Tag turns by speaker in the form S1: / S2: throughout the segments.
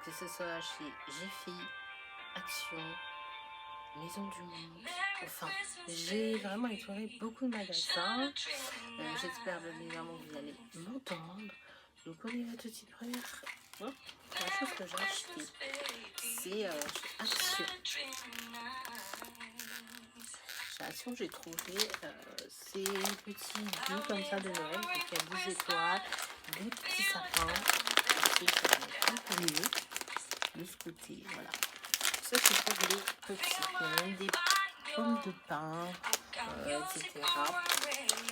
S1: que ce soit chez Jiffy, Action, Maison du Monde, enfin, j'ai vraiment exploré beaucoup de magasins. J'espère bien évidemment que vous allez m'entendre. Donc on y va tout de suite. La chose que j'ai achetée, c'est Action. Chez Action, j'ai trouvé ces petits goûts comme ça de Noël. Donc il y a des étoiles, des petits sapins. Ici, c'est un peu mieux de ce côté, voilà. Ça, c'est pour les petits. Il y a même des pommes de pin, etc.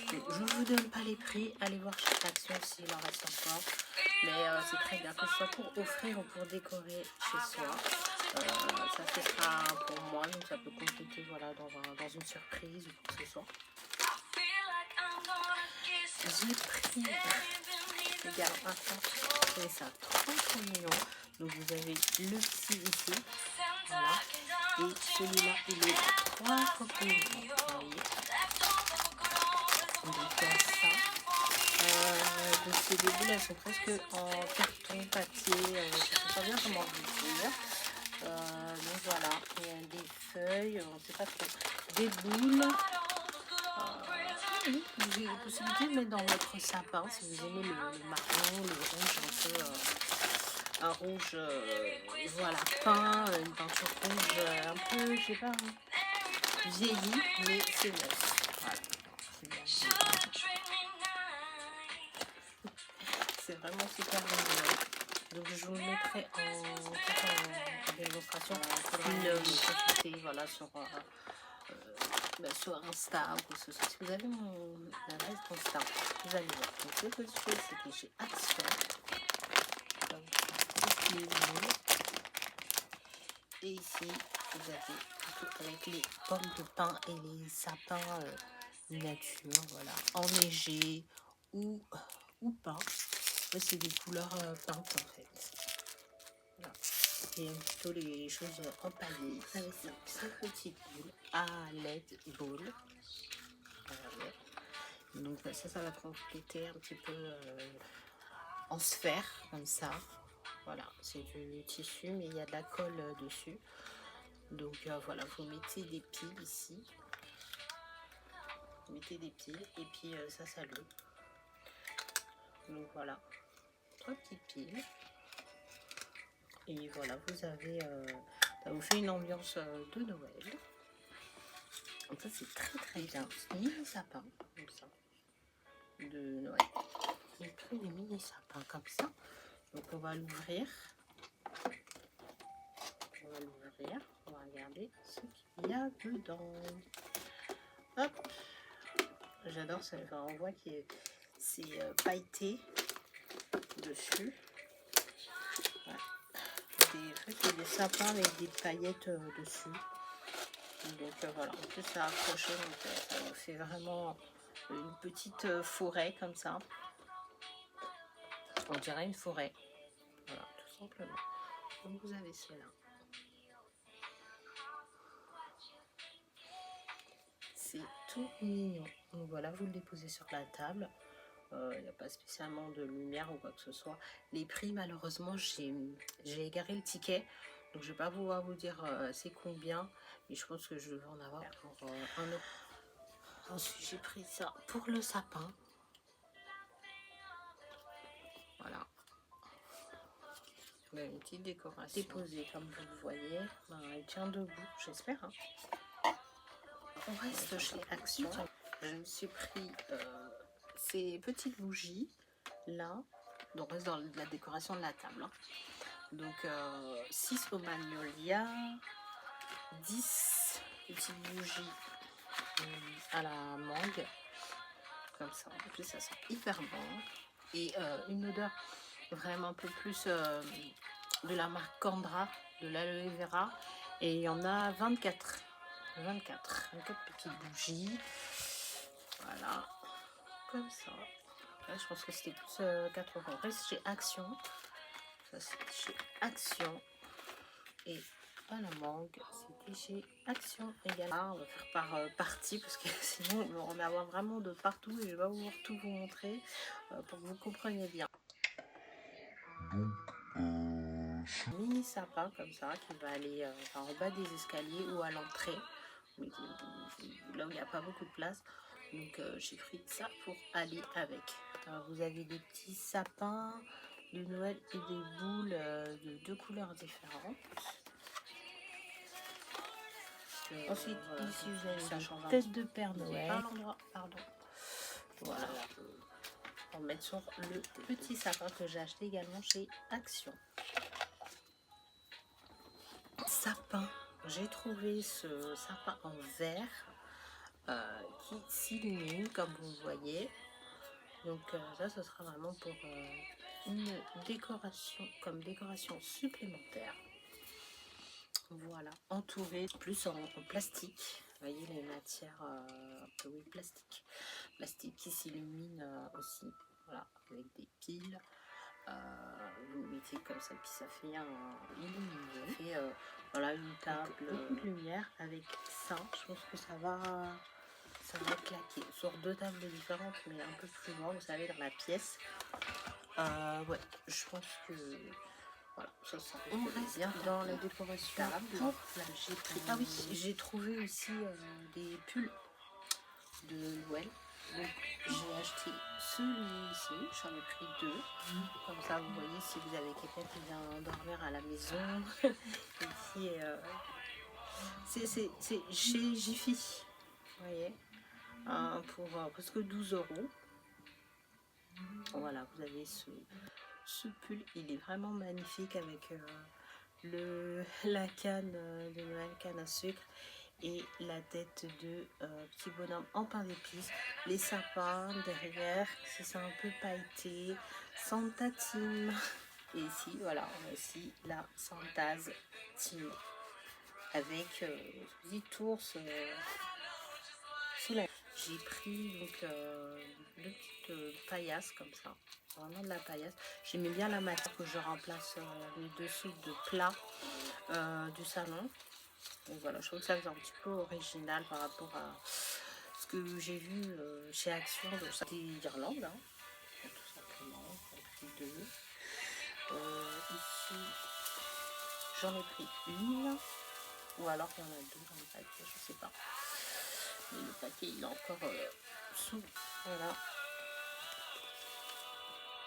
S1: Je ne vous donne pas les prix. Allez voir chez Action s'il en reste encore. Mais c'est très bien, que ce soit pour offrir ou pour décorer chez soi. Ça ce sera pour moi, donc ça peut compléter voilà, dans une surprise ou quoi que ce soit. J'ai pris également un sac, et ça 33 millions. Donc vous avez le petit ici, voilà. Et celui-là, il est 3 fois plus grand, vous voyez. Donc il y a ça. Donc ces boules, elles sont presque en carton, papier, je ne sais pas bien comment vous dire. Donc voilà, il y a des feuilles, on ne sait pas trop, des boules. Oui, vous avez la possibilité de mettre dans votre sapin si vous aimez le marron, le rouge, un rouge, voilà, peint, une peinture rouge un peu, je sais pas, vieillie, mais c'est neuf. Voilà, c'est bien. C'est vraiment super mignon. Donc je vous le mettrai en démonstration. Une consulter voilà, sur Insta ou quoi que ce soit. Si vous avez mon adresse Insta, vous allez voir. Donc ce que je fais, c'est que j'ai Action. Et ici, vous avez avec les pommes de pin et les sapins nature, voilà, enneigés ou pas. C'est des couleurs peintes en fait. Voilà. Et plutôt les choses empaillées avec ces petites boules à LED ball. Voilà. Donc ça va compléter un petit peu en sphère comme ça. Voilà, c'est du tissu mais il y a de la colle dessus. Donc voilà, vous mettez des piles ici. Vous mettez des piles et puis ça s'allume. Donc voilà, 3 petites piles. Et voilà, vous avez, ça vous fait une ambiance de Noël. Donc ça c'est très bien. Mini sapin comme ça de Noël. J'ai pris des mini sapins comme ça. Donc on va l'ouvrir. On va regarder ce qu'il y a dedans. Hop. J'adore ça. Enfin, on voit que c'est pailleté dessus. Ouais. Il y a des sapins avec des paillettes dessus. Donc voilà, en plus ça a accroché, donc ça fait vraiment une petite forêt comme ça. On dirait une forêt. Voilà, tout simplement. Donc vous avez celle-là. C'est tout mignon. Donc voilà, vous le déposez sur la table. Il n'y a pas spécialement de lumière ou quoi que ce soit. Les prix, malheureusement, j'ai égaré le ticket. Donc je ne vais pas pouvoir vous dire c'est combien. Mais je pense que je vais en avoir pour 1 euro. Ensuite, j'ai pris ça pour le sapin. Voilà. Une petite décoration déposée comme vous le voyez. Il tient debout, j'espère. Hein. On reste chez Action. Je me suis pris ces petites bougies là. Donc on reste dans la décoration de la table. Hein. Donc 6 au magnolia, 10 petites bougies à la mangue. Comme ça. En plus ça sent hyper bon. Et une odeur vraiment un peu plus de la marque Candra, de l'aloe vera. Et il y en a 24 petites bougies. Voilà, comme ça. Là, je pense que c'était plus 4 euros. Après, c'est chez Action. Ça, c'était chez Action. Et à la mangue, c'était chez Action également. On va faire par partie parce que sinon, on va en avoir vraiment de partout. Et je vais pas pouvoir tout vous montrer pour que vous compreniez bien. Donc, mini sapin comme ça qui va aller en bas des escaliers ou à l'entrée, mais là où il n'y a pas beaucoup de place. Donc j'ai pris ça pour aller avec. Alors, vous avez des petits sapins de Noël et des boules de 2 couleurs différentes. Ensuite, voilà, ici vous avez des têtes de Père Noël. Pas l'endroit, pardon. Voilà. On va mettre sur le petit sapin que j'ai acheté également chez Action. Sapin. J'ai trouvé ce sapin en verre qui s'illumine comme vous voyez. Donc ça, ce sera vraiment pour une décoration, comme décoration supplémentaire. Voilà, entouré plus en plastique. Vous voyez les matières, oui, plastique qui s'illumine aussi. Voilà, avec des piles. Vous mettez comme ça, puis ça fait un illuminé. Ça fait voilà une table, beaucoup de lumière avec ça. Je pense que ça va claquer sur 2 tables différentes, mais un peu plus loin. Vous savez, dans la pièce. Ouais, je pense que voilà, ça sent. On reste bien dans la décoration. Pour là, j'ai pris. Ah oui, j'ai trouvé aussi des pulls de Noël. Donc j'ai acheté celui-ci, j'en ai pris 2. Comme ça, vous voyez, si vous avez quelqu'un qui vient dormir à la maison, et qui c'est chez Jiffy, vous voyez, pour presque 12 €. Voilà, vous avez ce pull, il est vraiment magnifique avec la canne de Noël, canne à sucre, et la tête de petit bonhomme en pain d'épices, les sapins derrière, c'est un peu pailleté, Santa Team. Et ici, voilà, on a aussi la Santa's Team avec des ours sous la. J'ai pris donc deux petites paillasses comme ça, vraiment de la paillasse. J'aimais bien la matière que je remplace les dessous de plat du salon. Donc voilà, je trouve que ça faisait un petit peu original par rapport à ce que j'ai vu chez Action. Donc ça, des guirlandes, hein, tout simplement. J'ai pris 2. Ici, j'en ai pris une, ou alors il y en a 2 dans le paquet, je sais pas. Mais le paquet il est encore sous. Voilà.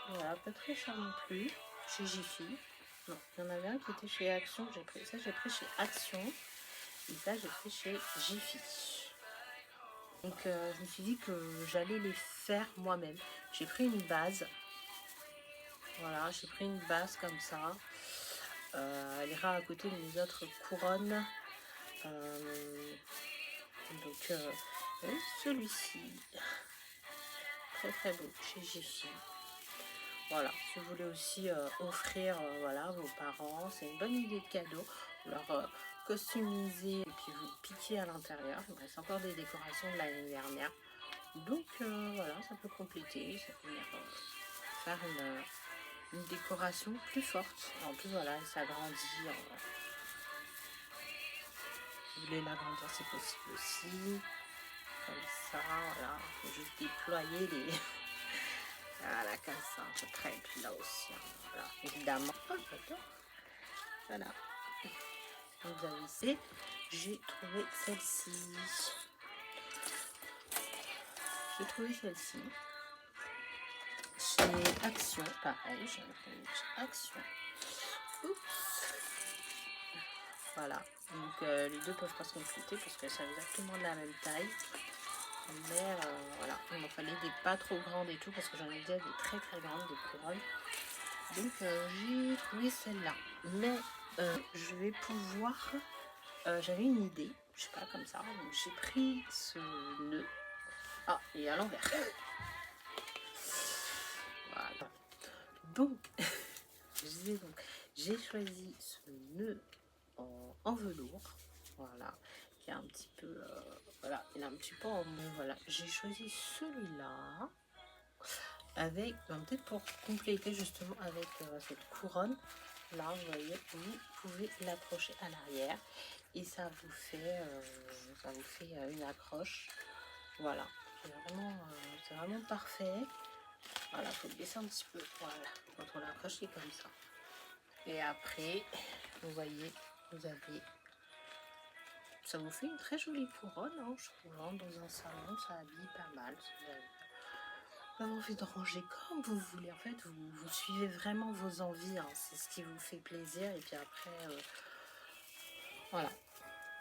S1: Voilà, pas très cher non plus. Chez Jiffy. Non, il y en avait un qui était chez Action. J'ai pris ça, j'ai pris chez Action. Et ça, j'ai pris chez Jiffy. Donc, je me suis dit que j'allais les faire moi-même. J'ai pris une base. Voilà, j'ai pris une base comme ça. Elle ira à côté de mes autres couronnes. Donc, celui-ci. Très très beau chez Jiffy. Voilà, si vous voulez aussi offrir voilà, vos parents, c'est une bonne idée de cadeau. Alors, customiser et puis vous piquer à l'intérieur. Il me reste encore des décorations de l'année dernière. Donc voilà, ça peut compléter, ça peut venir faire une décoration plus forte. En plus, voilà, ça grandit. Vous voulez l'agrandir, c'est possible aussi. Comme ça, voilà. Il faut juste déployer les. Voilà, comme ça, à peu près. Et puis là aussi, hein, voilà, évidemment. Oh, j'adore. Voilà. Vous avez ici, j'ai trouvé celle-ci. J'ai trouvé celle-ci chez Action, pareil, j'ai trouvé chez Action. Oups. Voilà, donc les deux peuvent pas se compléter parce que c'est exactement de la même taille. Mais voilà, il m'en fallait des pas trop grandes et tout parce que j'en ai déjà des très très grandes, des couronnes. Donc j'ai trouvé celle-là. Mais je vais pouvoir. J'avais une idée, je sais pas, comme ça. Donc j'ai pris ce nœud. Ah, et à l'envers. Voilà. Donc, j'ai choisi ce nœud en velours. Voilà. Qui est un petit peu. Voilà, il est un petit peu en mou. Voilà. J'ai choisi celui-là. Avec, peut-être pour compléter justement avec cette couronne. Là, vous voyez, vous pouvez l'approcher à l'arrière et ça vous fait une accroche. Voilà, c'est vraiment parfait. Voilà, il faut le baisser un petit peu. Voilà, quand on l'accroche, c'est comme ça. Et après, vous voyez, vous avez... Ça vous fait une très jolie couronne, hein, je trouve, hein, dans un salon, ça habille pas mal. Si vous avez envie de ranger comme vous voulez. En fait, vous suivez vraiment vos envies, hein, c'est ce qui vous fait plaisir. Et puis après, voilà,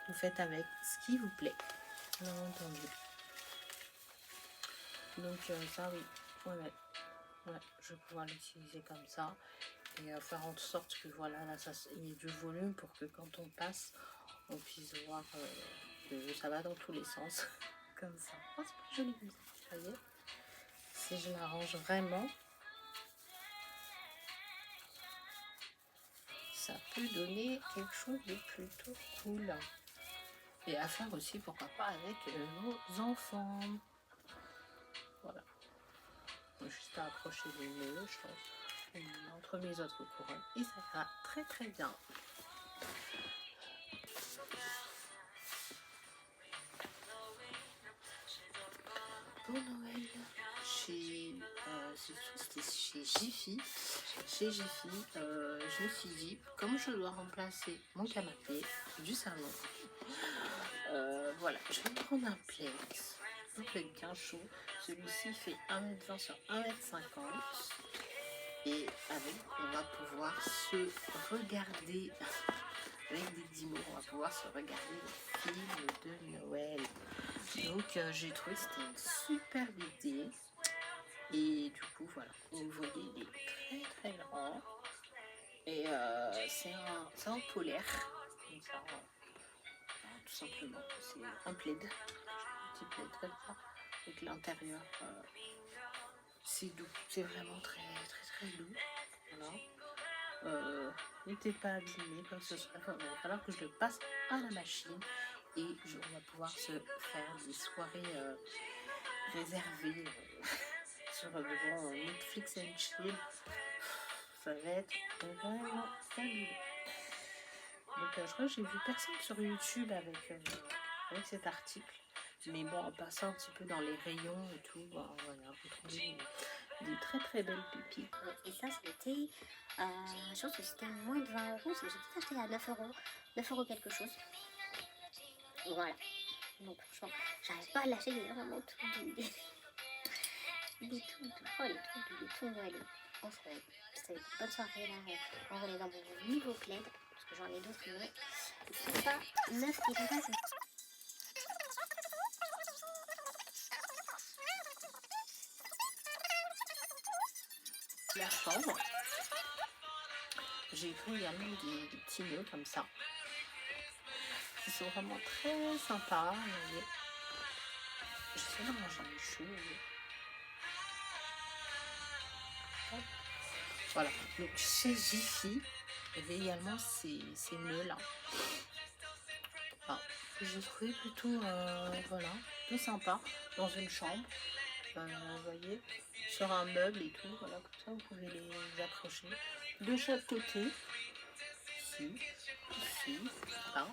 S1: vous faites avec ce qui vous plaît, bien entendu. Donc ça, oui, ouais, je vais pouvoir l'utiliser comme ça. Et faire en sorte que voilà, là, il y ait du volume pour que quand on passe, on puisse voir que ça va dans tous les sens. Comme ça. Oh, c'est pas joli comme ça. Vous voyez, si je l'arrange vraiment, ça peut donner quelque chose de plutôt cool. Et à faire aussi, pourquoi pas, avec vos enfants. Voilà. Juste à accrocher les nœuds, je pense, entre mes autres couronnes. Et ça va très très bien. Pour Noël, c'était chez Jiffy. Chez Jiffy, je me suis dit, comme je dois remplacer mon canapé du salon, voilà, je vais prendre un Plex bien chaud. Celui-ci fait 1,20 m sur 1,50 m. Et avec, on va pouvoir se regarder, avec des dimos, on va pouvoir se regarder les films de Noël. Donc j'ai trouvé que c'était une superbe idée. Et du coup, voilà, vous voyez, il est très très grand. Et c'est en polaire, comme ça, tout simplement. C'est un plaid, un petit plaid comme ça. Donc l'intérieur, c'est doux, c'est vraiment très très très doux. Voilà. N'était pas abîmé comme ce soit. Enfin, il va falloir que je le passe à la machine et on va pouvoir se faire des soirées réservées sur Netflix and chill. Ça va être vraiment fabuleux. Donc je crois que j'ai vu personne sur YouTube avec cet article. Mais bon, en passant un petit peu dans les rayons et tout, voilà, vous trouvez des très très belles pépites.
S2: Et ça, c'était, je pense que c'était moins de 20 euros. J'ai peut-être acheté à 9 euros. 9 euros quelque chose. Voilà. Donc franchement, j'arrive pas à lâcher, il y a vraiment tout des tout Noël. Bon, ça va être une bonne soirée là. On va aller dans mon nouveau plaid, parce que j'en ai d'autres neufs. Ils sont pas neufs, ils sont pas.
S1: La chambre, j'ai pris également des petits nœuds comme ça, qui sont vraiment très sympas. J'essaie de ranger les cheveux. Voilà, donc chez Jiffy, il y avait également ces nœuds là. Enfin, que j'ai trouvé plutôt, voilà, tout sympa dans une chambre. Vous voyez, sur un meuble et tout, voilà, comme ça vous pouvez les accrocher de chaque côté, ici, là,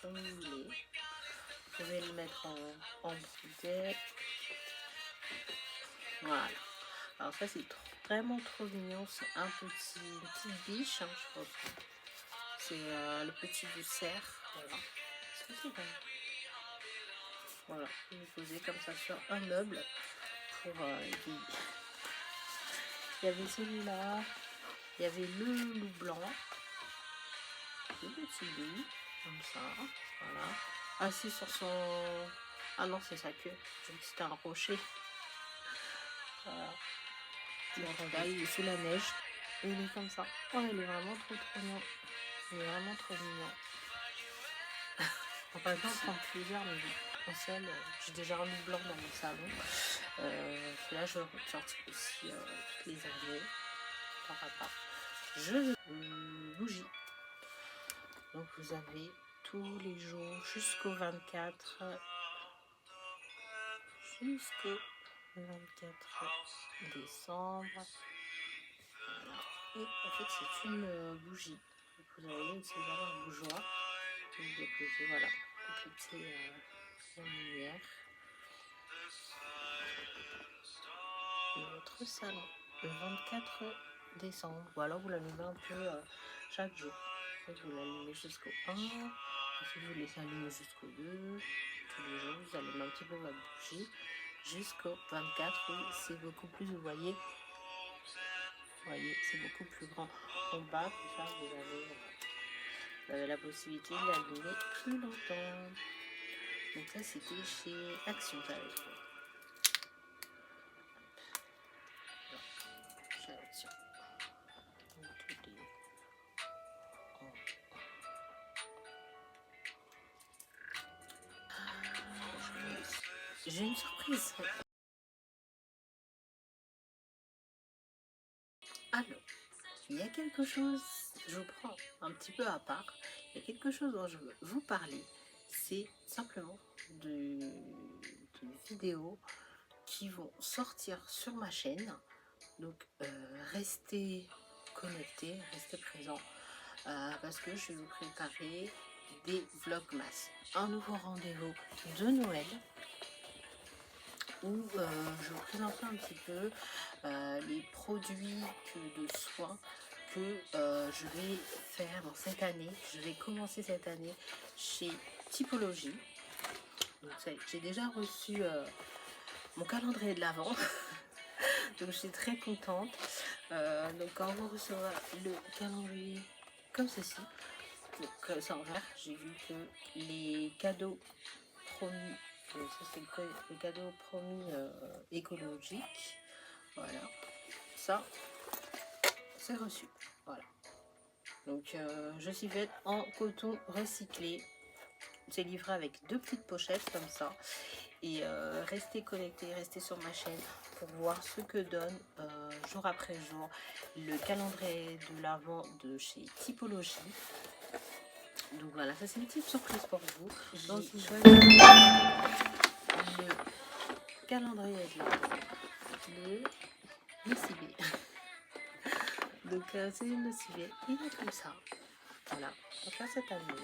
S1: comme vous voulez. Vous pouvez le mettre en bouteille. Voilà. Alors ça c'est vraiment trop mignon, c'est une petite biche, hein, je pense. C'est le petit du cerf, voilà. C'est bon. Voilà, vous posez comme ça sur un meuble pour il y avait celui-là, il y avait le loup blanc, le petit loup, comme ça, voilà, assis sur son... Ah non, c'est sa queue, c'était un rocher. Voilà. Là, il est sous la neige, et il est comme ça. Oh, il est vraiment trop mignon. Il est vraiment trop mignon. On va pas prendre plusieurs, mais un seul, j'ai déjà un loup blanc dans mon salon. Là, je ressortir aussi toutes les années. Je bougie. Donc vous avez tous les jours jusqu'au 24 décembre. Voilà. Et en fait c'est une bougie. Donc vous avez une césar à bougeoir. Vous déposez, voilà, compléter la lumière de votre salon le 24 décembre. Ou alors vous l'allumez un peu chaque jour. En fait, vous l'allumez jusqu'au 1, ensuite vous laissez allumer jusqu'au 2. Tous les jours, vous allumez un petit peu votre bougie jusqu'au 24 où c'est beaucoup plus, vous voyez, c'est beaucoup plus grand en bas, comme ça vous avez la possibilité de l'allumer plus longtemps. Donc ça c'était chez Action, j'avais trouvé. Chez Action. J'ai une surprise. Alors, il y a quelque chose, je vous prends un petit peu à part, il y a quelque chose dont je veux vous parler, c'est simplement de vidéos qui vont sortir sur ma chaîne, donc restez connectés, restez présents, parce que je vais vous préparer des vlogmas, un nouveau rendez-vous de Noël, où je vous présenterai un petit peu les produits de soins que je vais faire dans cette année. Je vais commencer cette année chez Typologie. Donc j'ai déjà reçu mon calendrier de l'Avent, donc je suis très contente. Donc quand vous recevrez le calendrier comme ceci, donc c'est en vert, j'ai vu que les cadeaux promis, ça c'est le cadeau promis écologique, voilà, ça c'est reçu, voilà. Donc je suis faite en coton recyclé, c'est livré avec 2 petites pochettes comme ça, et restez connectés, restez sur ma chaîne pour voir ce que donne jour après jour le calendrier de l'Avent de chez Typologie. Donc voilà, ça c'est une petite surprise pour vous. J'ai choisi le calendrier de l'Avent, le Nocibé. Donc c'est une Nocibé, il est comme ça. Voilà, donc là cette année,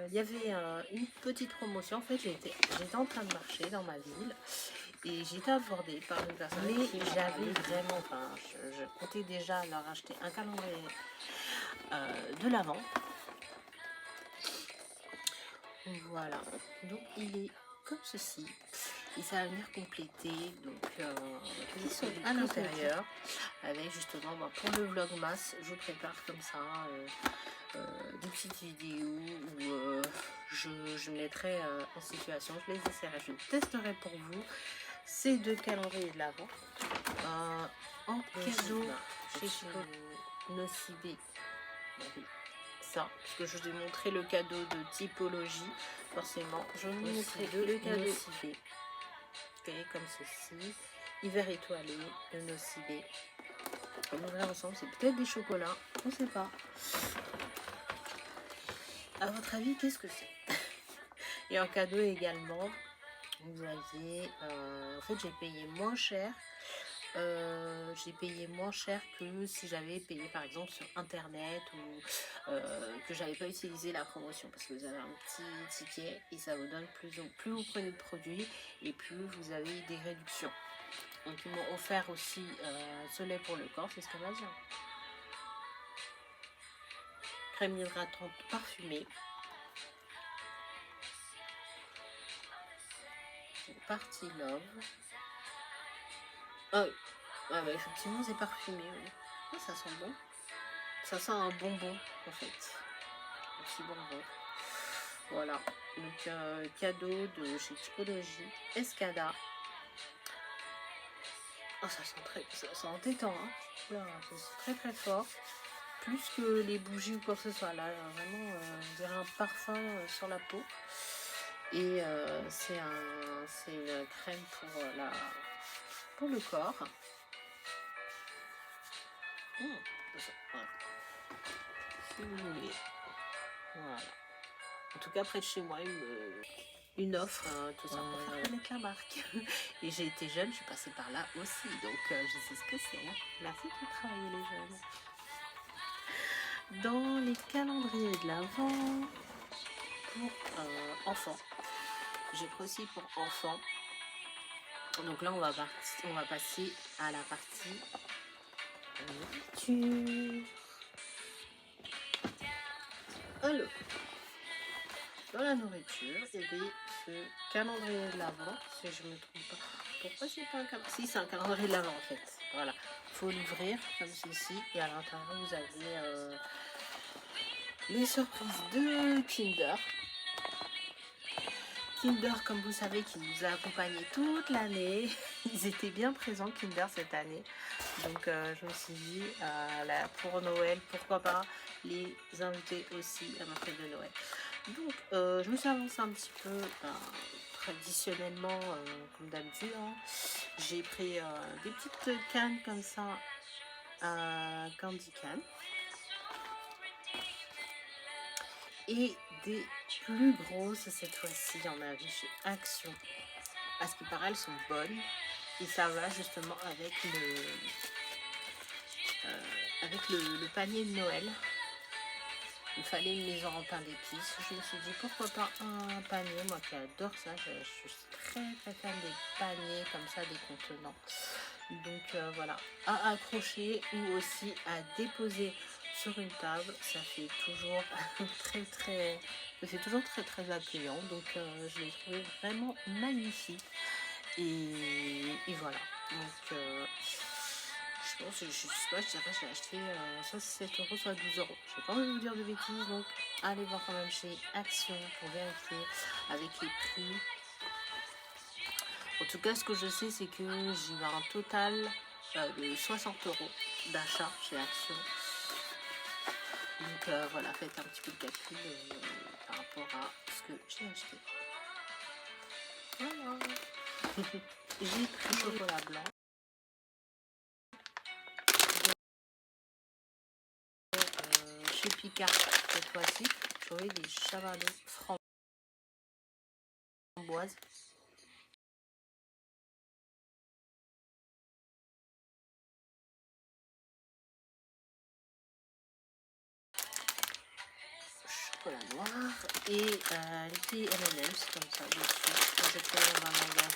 S1: il y avait une petite promotion. En fait, j'étais en train de marcher dans ma ville et j'étais abordée par une personne, mais j'avais vraiment, enfin, je comptais déjà leur acheter un calendrier de l'Avent. Voilà, donc il est comme ceci, et ça va venir compléter donc ils sont à l'intérieur avec justement pour le vlogmas, je prépare comme ça des petites vidéos où je mettrai en situation, je les essaierai, je testerai pour vous ces 2 calendriers de l'Avent en cadeau chez Nocibé. Ça, parce que je vous ai montré le cadeau de Typologie, forcément je vais vous montrer le cadeau Nocibé, comme ceci, hiver étoilé de Nocibé. On va ouvrir ensemble, c'est peut-être des chocolats, on ne sait pas. À votre avis, qu'est-ce que c'est? Et en cadeau également, vous aviez, en fait j'ai payé moins cher. Que si j'avais payé par exemple sur internet, ou que j'avais pas utilisé la promotion, parce que vous avez un petit ticket et ça vous donne plus vous prenez de produits et plus vous avez des réductions. Donc ils m'ont offert aussi ce lait pour le corps, c'est ce qu'on va dire, crème hydratante parfumée, partie love. Ah oui, bah, effectivement c'est parfumé, oui. Ah, ça sent bon, ça sent un bonbon en fait, un petit bonbon. Voilà, donc cadeau de chez Typologie, Escada. Oh, ça sent entêtant, hein. Là, ça sent très très fort, plus que les bougies ou quoi que ce soit. Là, vraiment, on dirait un parfum sur la peau. Et c'est une crème pour le corps. Voilà. Si vous voulez. Voilà. En tout cas, près de chez moi, une offre, tout ça pour faire connaître la marque. Et j'ai été jeune, je suis passée par là aussi, donc je sais ce que c'est. Hein. Merci pour travailler les jeunes. Dans les calendriers de l'Avent pour enfants, j'ai pris aussi pour enfants. Donc là, on va passer à la partie nourriture. Alors, dans la nourriture, il y avait ce calendrier de l'Avent, si je ne me trompe pas. Pourquoi c'est pas un calendrier? Si, c'est un calendrier de l'Avent en fait. Voilà, il faut l'ouvrir comme ceci et à l'intérieur vous avez les surprises de Kinder. Kinder, comme vous savez, qui nous a accompagnés toute l'année. Ils étaient bien présents, Kinder, cette année. Donc, je me suis dit, pour Noël, pourquoi pas les inviter aussi à ma fête de Noël. Donc, je me suis avancée un petit peu traditionnellement, comme d'habitude. Hein. J'ai pris des petites cannes comme ça, candy can. Et des plus grosses cette fois-ci, on a vu chez Action. À ce qui paraît, elles sont bonnes. Et ça va justement avec le panier de Noël. Il fallait une maison en pain d'épices. Je me suis dit pourquoi pas un panier. Moi qui adore ça, je suis très fan des paniers comme ça, des contenants. Donc voilà, à accrocher ou aussi à déposer sur une table, ça fait toujours très accueillant. Donc je l'ai trouvé vraiment magnifique. Et voilà. Donc je pense, je sais pas, je dirais j'ai acheté soit 7 €, soit 12 €. Je n'ai pas envie de vous dire de bêtises, donc allez voir quand même chez Action pour vérifier avec les prix. En tout cas, ce que je sais, c'est que j'ai eu un total de 60 € d'achat chez Action. Donc voilà, faites un petit peu de calcul par rapport à ce que j'ai acheté. Voilà. J'ai pris chocolat blanc. Chez Picard, cette fois-ci, j'aurai des chamallows framboises. Chocolat noir et les petits M&M's comme ça dessus. J'ai fait dans un magasin.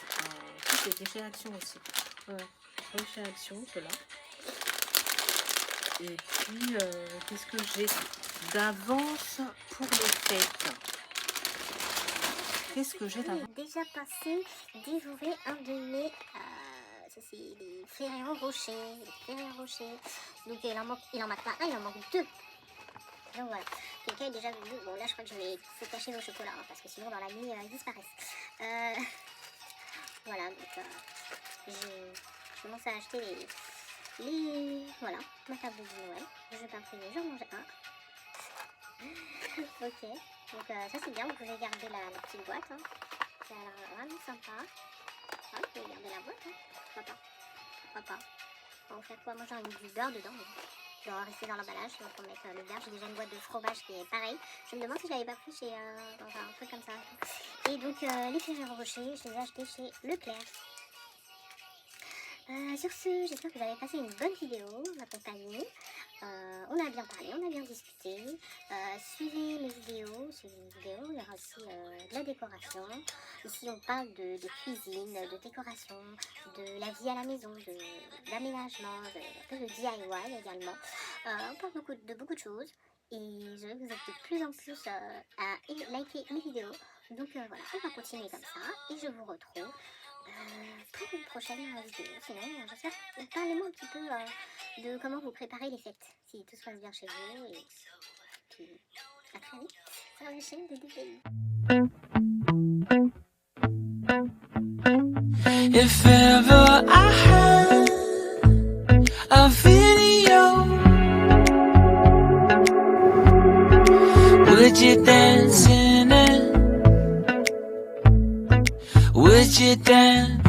S1: C'était chez Action aussi. Ouais, chez Action, cela. Et puis, qu'est-ce que j'ai d'avance pour les fêtes? Qu'est-ce que j'ai d'avance?
S2: Déjà passé dévorer un de mes... ça c'est les Ferrero Rocher. Donc il en manque pas un, il en manque deux. Donc voilà, quelqu'un est déjà venu. Bon là je crois que je vais cacher nos chocolats hein, parce que sinon dans la nuit ils disparaissent. Voilà, donc je commence à acheter voilà, ma table de Noël. Je vais pas prier, j'en mange un. Ok, donc ça c'est bien, vous pouvez garder la petite boîte. Hein. Ça a l'air vraiment sympa. Ah, vous pouvez garder la boîte, hein. Pourquoi pas. On va faire quoi? Moi j'ai mis du beurre dedans. Je vais rester dans l'emballage, donc on va mettre le beurre. J'ai déjà une boîte de fromage qui est pareil. Je me demande si je l'avais pas pris dans un truc comme ça. Et donc les Ferrero Rocher, je les ai achetés chez Leclerc. Sur ce, j'espère que vous avez passé une bonne vidéo, ma compagnie. On a bien parlé, on a bien discuté. Suivez mes vidéos, il y aura aussi de la décoration. Ici on parle de cuisine, de décoration, de la vie à la maison, d'aménagement, de DIY également. On parle de beaucoup de choses et je vais vous aider de plus en plus à liker mes vidéos. Donc voilà, on va continuer comme ça et je vous retrouve pour une prochaine vidéo. Sinon, j'espère, parlez-moi un petit peu de comment vous préparez les fêtes, si tout se passe bien chez vous. Et puis, à très vite sur la chaîne de DPI.
S3: If ever I had a video, would you dance in it? Would you dance?